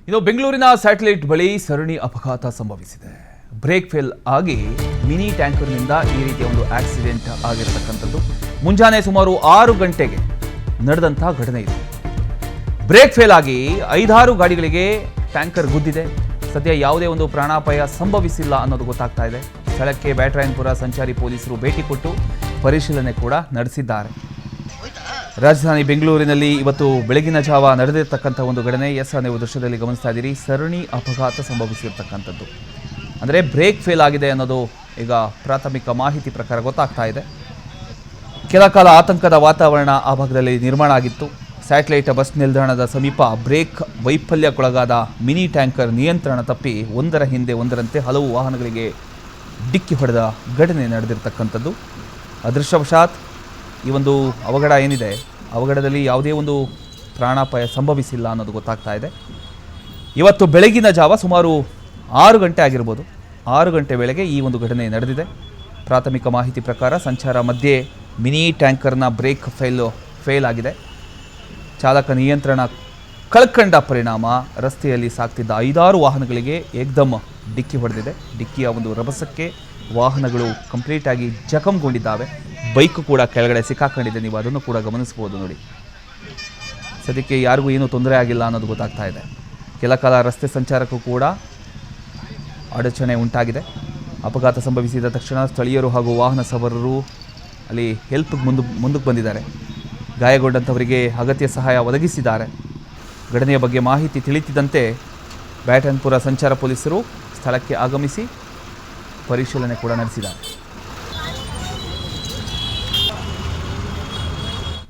ಇನ್ನು ಬೆಂಗಳೂರಿನ ಸ್ಯಾಟಲೈಟ್ ಬಳಿ ಸರಣಿ ಅಪಘಾತ ಸಂಭವಿಸಿದೆ. ಬ್ರೇಕ್ ಫೇಲ್ ಆಗಿ ಮಿನಿ ಟ್ಯಾಂಕರ್ನಿಂದ ಈ ರೀತಿಯ ಒಂದು ಆಕ್ಸಿಡೆಂಟ್ ಆಗಿರತಕ್ಕಂಥದ್ದು ಮುಂಜಾನೆ ಸುಮಾರು 6 ಗಂಟೆಗೆ ನಡೆದಂತಹ ಘಟನೆ ಇದೆ. ಬ್ರೇಕ್ ಫೇಲ್ ಆಗಿ 5-6 ಗಾಡಿಗಳಿಗೆ ಟ್ಯಾಂಕರ್ ಗುದ್ದಿದೆ. ಸದ್ಯ ಯಾವುದೇ ಒಂದು ಪ್ರಾಣಾಪಾಯ ಸಂಭವಿಸಿಲ್ಲ ಅನ್ನೋದು ಗೊತ್ತಾಗ್ತಾ ಇದೆ. ಸ್ಥಳಕ್ಕೆ ಬ್ಯಾಟರಾಯನಪುರ ಸಂಚಾರಿ ಪೊಲೀಸರು ಭೇಟಿ ಕೊಟ್ಟು ಪರಿಶೀಲನೆ ಕೂಡ ನಡೆಸಿದ್ದಾರೆ. ರಾಜಧಾನಿ ಬೆಂಗಳೂರಿನಲ್ಲಿ ಇವತ್ತು ಬೆಳಗಿನ ಜಾವ ನಡೆದಿರ್ತಕ್ಕಂಥ ಒಂದು ಘಟನೆ. ನೀವು ದೃಶ್ಯದಲ್ಲಿ ಗಮನಿಸ್ತಾ ಇದ್ದೀರಿ. ಸರಣಿ ಅಪಘಾತ ಸಂಭವಿಸಿರ್ತಕ್ಕಂಥದ್ದು ಅಂದರೆ ಬ್ರೇಕ್ ಫೇಲ್ ಆಗಿದೆ ಅನ್ನೋದು ಈಗ ಪ್ರಾಥಮಿಕ ಮಾಹಿತಿ ಪ್ರಕಾರ ಗೊತ್ತಾಗ್ತಾ ಇದೆ. ಕೆಲ ಕಾಲ ಆತಂಕದ ವಾತಾವರಣ ಆ ಭಾಗದಲ್ಲಿ ನಿರ್ಮಾಣ ಆಗಿತ್ತು. ಸ್ಯಾಟಲೈಟ್ ಬಸ್ ನಿಲ್ದಾಣದ ಸಮೀಪ ಬ್ರೇಕ್ ವೈಫಲ್ಯಕ್ಕೊಳಗಾದ ಮಿನಿ ಟ್ಯಾಂಕರ್ ನಿಯಂತ್ರಣ ತಪ್ಪಿ ಒಂದರ ಹಿಂದೆ ಒಂದರಂತೆ ಹಲವು ವಾಹನಗಳಿಗೆ ಡಿಕ್ಕಿ ಹೊಡೆದ ಘಟನೆ ನಡೆದಿರ್ತಕ್ಕಂಥದ್ದು. ಅದೃಷ್ಟವಶಾತ್ ಈ ಒಂದು ಅವಘಡ ಏನಿದೆ, ಅವಘಡದಲ್ಲಿ ಯಾವುದೇ ಒಂದು ಪ್ರಾಣಾಪಾಯ ಸಂಭವಿಸಿಲ್ಲ ಅನ್ನೋದು ಗೊತ್ತಾಗ್ತಾ ಇದೆ. ಇವತ್ತು ಬೆಳಗಿನ ಜಾವ ಸುಮಾರು 6 ಗಂಟೆ ಆಗಿರ್ಬೋದು. 6 ಗಂಟೆ ವೇಳೆಗೆ ಈ ಒಂದು ಘಟನೆ ನಡೆದಿದೆ. ಪ್ರಾಥಮಿಕ ಮಾಹಿತಿ ಪ್ರಕಾರ ಸಂಚಾರ ಮಧ್ಯೆ ಮಿನಿ ಟ್ಯಾಂಕರ್ನ ಬ್ರೇಕ್ ಫೇಲ್ ಆಗಿದೆ. ಚಾಲಕ ನಿಯಂತ್ರಣ ಕಳ್ಕೊಂಡ ಪರಿಣಾಮ ರಸ್ತೆಯಲ್ಲಿ ಸಾಗ್ತಿದ್ದ 5-6 ವಾಹನಗಳಿಗೆ ಏಕ್ದಮ್ ಡಿಕ್ಕಿ ಹೊಡೆದಿದೆ. ಡಿಕ್ಕಿಯ ಒಂದು ರಭಸಕ್ಕೆ ವಾಹನಗಳು ಕಂಪ್ಲೀಟಾಗಿ ಜಖಂಗೊಂಡಿದ್ದಾವೆ. ಬೈಕ್ ಕೂಡ ಕೆಳಗಡೆ ಸಿಕ್ಕಾಕೊಂಡಿದೆ. ನೀವು ಅದನ್ನು ಕೂಡ ಗಮನಿಸ್ಬೋದು ನೋಡಿ. ಸದ್ಯಕ್ಕೆ ಯಾರಿಗೂ ಏನೂ ತೊಂದರೆ ಆಗಿಲ್ಲ ಅನ್ನೋದು ಗೊತ್ತಾಗ್ತಾ ಇದೆ. ಕೆಲ ಕಾಲ ರಸ್ತೆ ಸಂಚಾರಕ್ಕೂ ಕೂಡ ಅಡಚಣೆ ಉಂಟಾಗಿದೆ. ಅಪಘಾತ ಸಂಭವಿಸಿದ ತಕ್ಷಣ ಸ್ಥಳೀಯರು ಹಾಗೂ ವಾಹನ ಸವಾರರು ಅಲ್ಲಿ ಹೆಲ್ಪ್ಗೆ ಮುಂದಕ್ಕೆ ಬಂದಿದ್ದಾರೆ. ಗಾಯಗೊಂಡಂಥವರಿಗೆ ಅಗತ್ಯ ಸಹಾಯ ಒದಗಿಸಿದ್ದಾರೆ. ಘಟನೆಯ ಬಗ್ಗೆ ಮಾಹಿತಿ ತಿಳಿಯುತ್ತಿದ್ದಂತೆ ಬ್ಯಾಟರಾಯನಪುರ ಸಂಚಾರ ಪೊಲೀಸರು ಸ್ಥಳಕ್ಕೆ ಆಗಮಿಸಿ ಪರಿಶೀಲನೆ ಕೂಡ ನಡೆಸಿದ್ದಾರೆ.